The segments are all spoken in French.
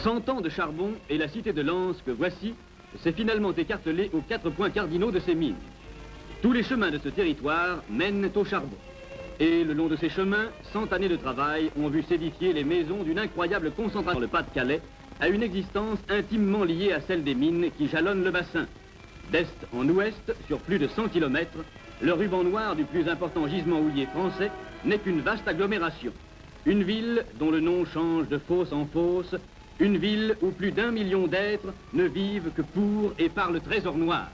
100 ans de charbon et la cité de Lens que voici s'est finalement écartelée aux 4 points cardinaux de ces mines. Tous les chemins de ce territoire mènent au charbon. Et le long de ces chemins, 100 années de travail ont vu s'édifier les maisons d'une incroyable concentration dans le Pas-de-Calais à une existence intimement liée à celle des mines qui jalonnent le bassin. D'est en ouest, sur plus de 100 km, le ruban noir du plus important gisement houillier français n'est qu'une vaste agglomération. Une ville dont le nom change de fosse en fosse, une ville où plus d'1 million d'êtres ne vivent que pour et par le trésor noir.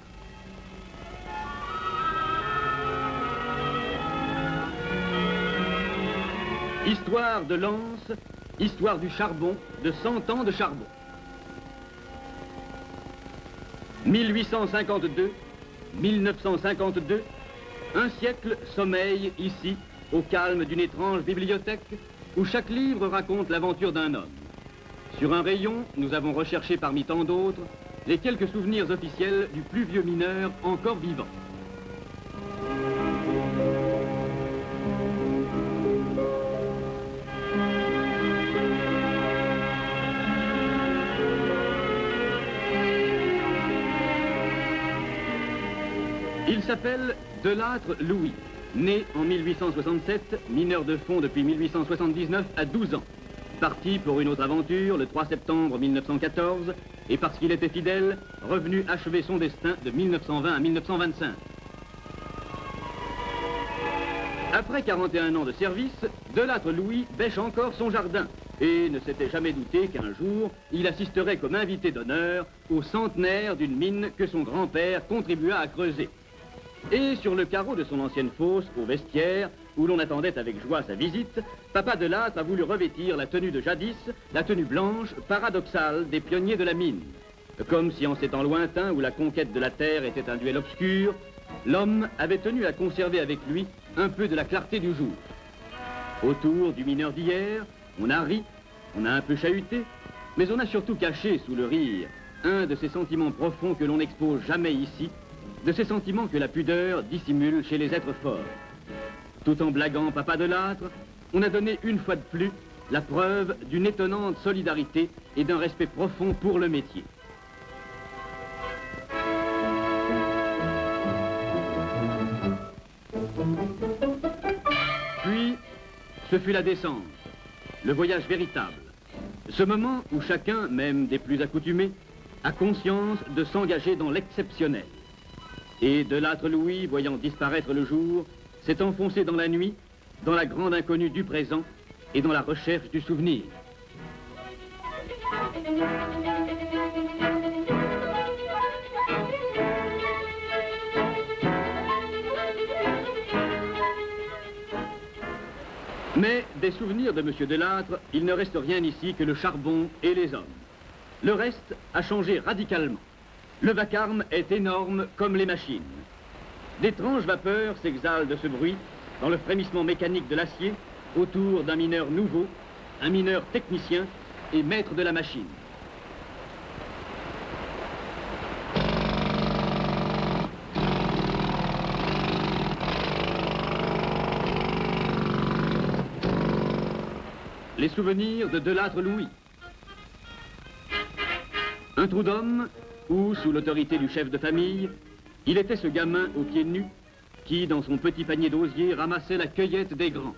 Histoire de Lens, histoire du charbon, de 100 ans de charbon. 1852, 1952, un siècle sommeille ici, au calme d'une étrange bibliothèque, où chaque livre raconte l'aventure d'un homme. Sur un rayon, nous avons recherché parmi tant d'autres les quelques souvenirs officiels du plus vieux mineur encore vivant. Il s'appelle Delattre Louis, né en 1867, mineur de fond depuis 1879 à 12 ans. Parti pour une autre aventure le 3 septembre 1914, et parce qu'il était fidèle, revenu achever son destin de 1920 à 1925. Après 41 ans de service, Delattre Louis bêche encore son jardin et ne s'était jamais douté qu'un jour, il assisterait comme invité d'honneur au centenaire d'une mine que son grand-père contribua à creuser. Et sur le carreau de son ancienne fosse, au vestiaire, où l'on attendait avec joie sa visite, papa Delattre a voulu revêtir la tenue de jadis, la tenue blanche, paradoxale des pionniers de la mine. Comme si en ces temps lointains où la conquête de la terre était un duel obscur, l'homme avait tenu à conserver avec lui un peu de la clarté du jour. Autour du mineur d'hier, on a ri, on a un peu chahuté, mais on a surtout caché sous le rire un de ces sentiments profonds que l'on n'expose jamais ici, de ces sentiments que la pudeur dissimule chez les êtres forts. Tout en blaguant papa Delattre, on a donné une fois de plus la preuve d'une étonnante solidarité et d'un respect profond pour le métier. Puis, ce fut la descente, le voyage véritable. Ce moment où chacun, même des plus accoutumés, a conscience de s'engager dans l'exceptionnel. Et Delattre Louis, voyant disparaître le jour, s'est enfoncé dans la nuit, dans la grande inconnue du présent et dans la recherche du souvenir. Mais des souvenirs de M. Delattre, il ne reste rien ici que le charbon et les hommes. Le reste a changé radicalement. Le vacarme est énorme comme les machines. D'étranges vapeurs s'exhalent de ce bruit dans le frémissement mécanique de l'acier autour d'un mineur nouveau, un mineur technicien et maître de la machine. Les souvenirs de Delattre Louis. Un trou d'homme où, sous l'autorité du chef de famille, il était ce gamin aux pieds nus qui, dans son petit panier d'osier, ramassait la cueillette des grands.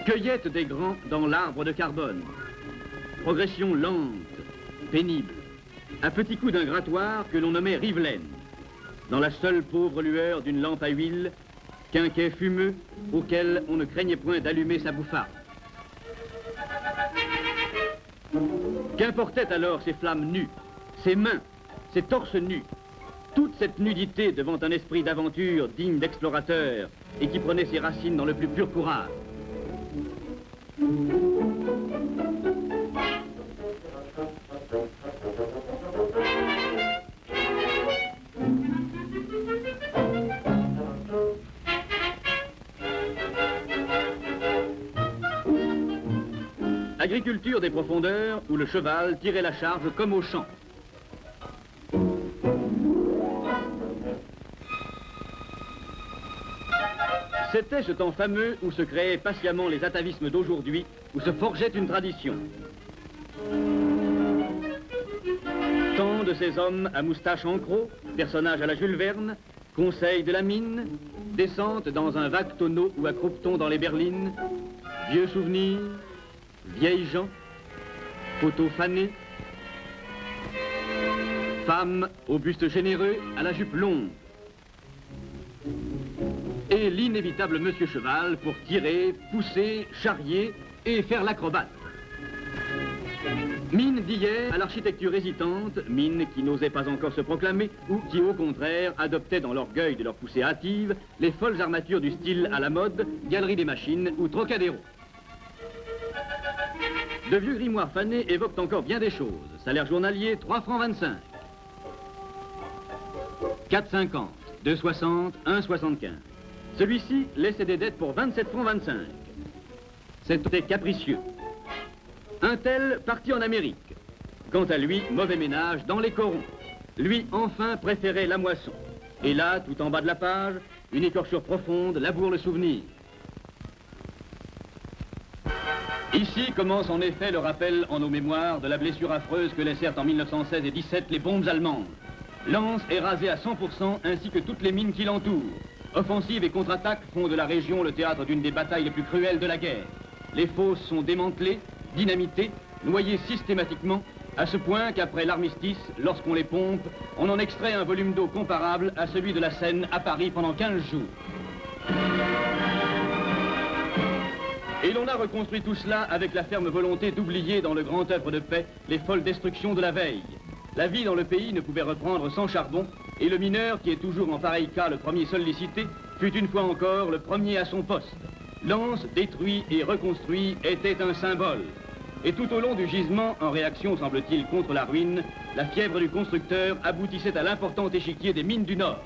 Cueillette des grands dans l'arbre de carbone. Progression lente, pénible. Un petit coup d'un grattoir que l'on nommait rivelaine. Dans la seule pauvre lueur d'une lampe à huile, qu'un quai fumeux auquel on ne craignait point d'allumer sa bouffarde. Qu'importaient alors ces flammes nues, ces mains, ces torses nus, toute cette nudité devant un esprit d'aventure digne d'explorateur et qui prenait ses racines dans le plus pur courage. l'agriculture des profondeurs où le cheval tirait la charge comme au champ. C'était ce temps fameux où se créaient patiemment les atavismes d'aujourd'hui, où se forgeait une tradition. Tant de ces hommes à moustache en croc, personnages à la Jules Verne, conseils de la mine, descente dans un vague tonneau ou accroupe-t-on dans les berlines, vieux souvenirs, vieilles gens, photos fanées, femmes au buste généreux, à la jupe longue, et l'inévitable Monsieur Cheval pour tirer, pousser, charrier et faire l'acrobate. Mine d'hier à l'architecture hésitante, mine qui n'osait pas encore se proclamer ou qui au contraire adoptait dans l'orgueil de leur poussée hâtive les folles armatures du style à la mode, Galerie des Machines ou Trocadéro. De vieux grimoires fanés évoquent encore bien des choses. Salaire journalier 3 francs 25. 4,50, 2,60, 1,75. Celui-ci laissait des dettes pour 27 francs 25. C'était capricieux. Un tel parti en Amérique. Quant à lui, mauvais ménage dans les corons. Lui, enfin, préférait la moisson. Et là, tout en bas de la page, une écorchure profonde laboure le souvenir. Ici commence en effet le rappel en nos mémoires de la blessure affreuse que laissèrent en 1916 et 17 les bombes allemandes. Lens est rasé à 100% ainsi que toutes les mines qui l'entourent. Offensives et contre-attaques font de la région le théâtre d'une des batailles les plus cruelles de la guerre. Les fosses sont démantelées, dynamitées, noyées systématiquement, à ce point qu'après l'armistice, lorsqu'on les pompe, on en extrait un volume d'eau comparable à celui de la Seine à Paris pendant 15 jours. Et l'on a reconstruit tout cela avec la ferme volonté d'oublier dans le grand œuvre de paix les folles destructions de la veille. La vie dans le pays ne pouvait reprendre sans charbon, et le mineur, qui est toujours en pareil cas le premier sollicité, fut une fois encore le premier à son poste. Lens, détruit et reconstruit, était un symbole. Et tout au long du gisement, en réaction, semble-t-il, contre la ruine, la fièvre du constructeur aboutissait à l'important échiquier des mines du Nord.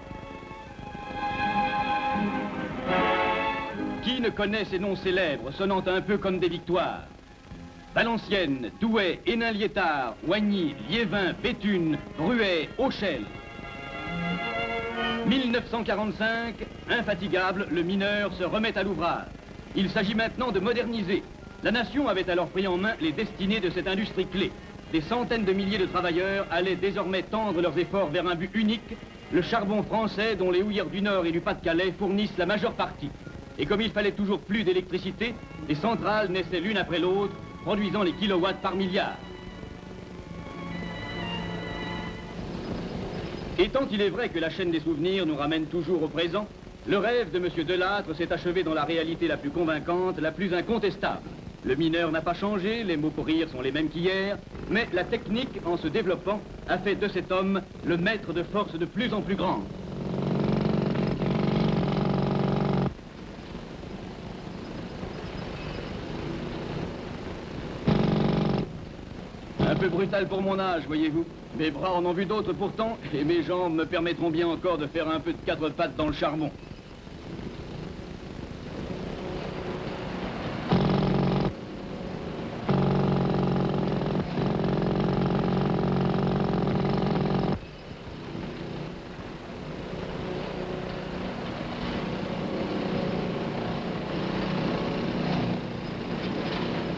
Qui ne connaît ces noms célèbres, sonnant un peu comme des victoires? Valenciennes, Douai, Hénin-Liétard, Oigny, Liévin, Béthune, Bruay, Auchel. 1945, infatigable, le mineur se remet à l'ouvrage. Il s'agit maintenant de moderniser. La nation avait alors pris en main les destinées de cette industrie clé. Des centaines de milliers de travailleurs allaient désormais tendre leurs efforts vers un but unique, le charbon français dont les houillères du Nord et du Pas-de-Calais fournissent la majeure partie. Et comme il fallait toujours plus d'électricité, les centrales naissaient l'une après l'autre, produisant les kilowatts par milliard. Et tant il est vrai que la chaîne des souvenirs nous ramène toujours au présent, le rêve de M. Delattre s'est achevé dans la réalité la plus convaincante, la plus incontestable. Le mineur n'a pas changé, les mots pour rire sont les mêmes qu'hier, mais la technique, en se développant, a fait de cet homme le maître de force de plus en plus grande. Un peu brutal pour mon âge, voyez-vous. Mes bras en ont vu d'autres pourtant, et mes jambes me permettront bien encore de faire un peu de quatre pattes dans le charbon.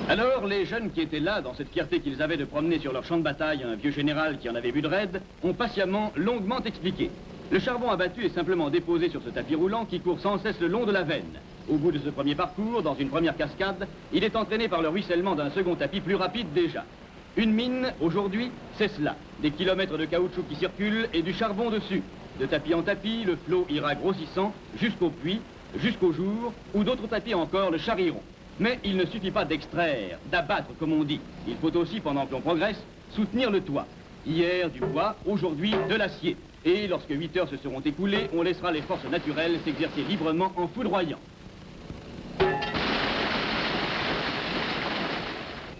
Alors, les jeunes qui étaient là, dans cette fierté qu'ils avaient de promener sur leur champ de bataille un vieux général qui en avait vu de raide, ont patiemment, longuement expliqué. Le charbon abattu est simplement déposé sur ce tapis roulant qui court sans cesse le long de la veine. Au bout de ce premier parcours, dans une première cascade, il est entraîné par le ruissellement d'un second tapis plus rapide déjà. Une mine, aujourd'hui, c'est cela. Des kilomètres de caoutchouc qui circulent et du charbon dessus. De tapis en tapis, le flot ira grossissant jusqu'au puits, jusqu'au jour, où d'autres tapis encore le charrieront. Mais il ne suffit pas d'extraire, d'abattre comme on dit. Il faut aussi, pendant que l'on progresse, soutenir le toit. Hier du bois, aujourd'hui de l'acier. Et lorsque 8 heures se seront écoulées, on laissera les forces naturelles s'exercer librement en foudroyant.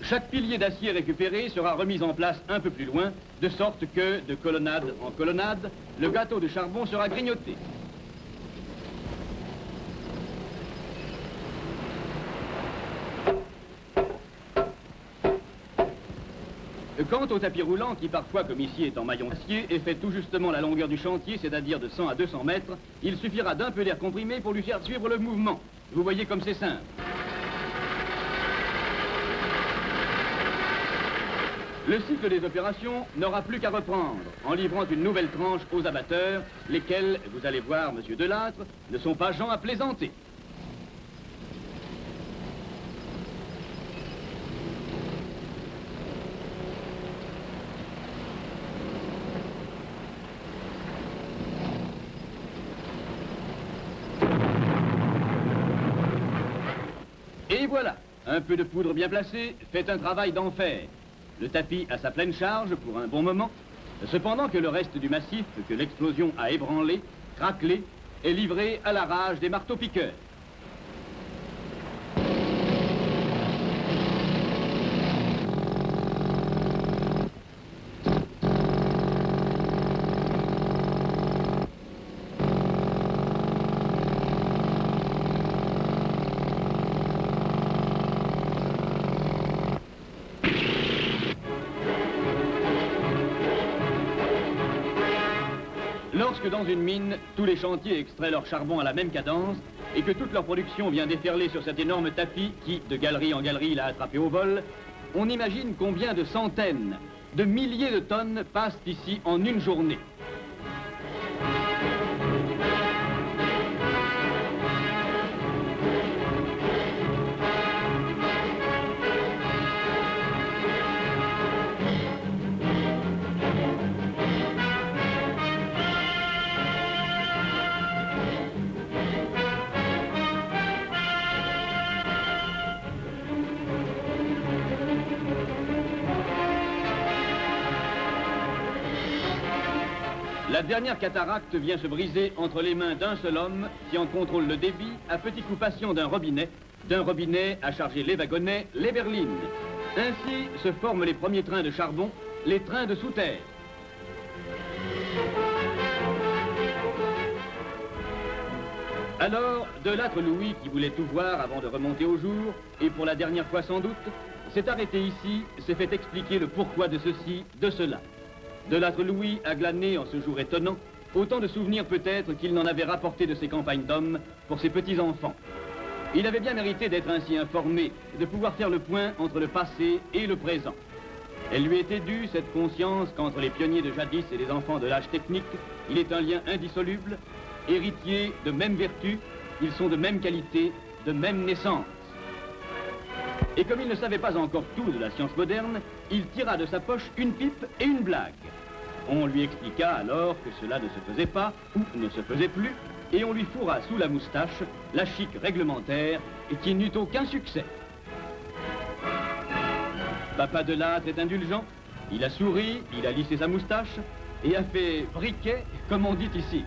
Chaque pilier d'acier récupéré sera remis en place un peu plus loin, de sorte que, de colonnade en colonnade, le gâteau de charbon sera grignoté. Quant au tapis roulant, qui parfois, comme ici, est en maillon acier et fait tout justement la longueur du chantier, c'est-à-dire de 100 à 200 mètres, il suffira d'un peu d'air comprimé pour lui faire suivre le mouvement. Vous voyez comme c'est simple. Le cycle des opérations n'aura plus qu'à reprendre en livrant une nouvelle tranche aux abatteurs, lesquels, vous allez voir, monsieur Delattre, ne sont pas gens à plaisanter. Et voilà, un peu de poudre bien placée fait un travail d'enfer. Le tapis a sa pleine charge pour un bon moment, cependant que le reste du massif que l'explosion a ébranlé, craquelé, est livré à la rage des marteaux-piqueurs. Lorsque dans une mine, tous les chantiers extraient leur charbon à la même cadence et que toute leur production vient déferler sur cet énorme tapis qui, de galerie en galerie, l'a attrapé au vol, on imagine combien de centaines, de milliers de tonnes passent ici en une journée. La dernière cataracte vient se briser entre les mains d'un seul homme qui en contrôle le débit à petits coups patients d'un robinet à charger les wagonnets, les berlines. Ainsi se forment les premiers trains de charbon, les trains de sous-terre. Alors, Delattre Louis, qui voulait tout voir avant de remonter au jour, et pour la dernière fois sans doute, s'est arrêté ici, s'est fait expliquer le pourquoi de ceci, de cela. Delattre Louis a glané en ce jour étonnant autant de souvenirs peut-être qu'il n'en avait rapporté de ses campagnes d'hommes pour ses petits-enfants. Il avait bien mérité d'être ainsi informé, de pouvoir faire le point entre le passé et le présent. Elle lui était due, cette conscience qu'entre les pionniers de jadis et les enfants de l'âge technique, il est un lien indissoluble, héritiers de même vertu, ils sont de même qualité, de même naissance. Et comme il ne savait pas encore tout de la science moderne, il tira de sa poche une pipe et une blague. On lui expliqua alors que cela ne se faisait pas ou ne se faisait plus, et on lui fourra sous la moustache la chic réglementaire et qui n'eut aucun succès. Papa Delattre est indulgent, il a souri, il a lissé sa moustache et a fait briquet comme on dit ici.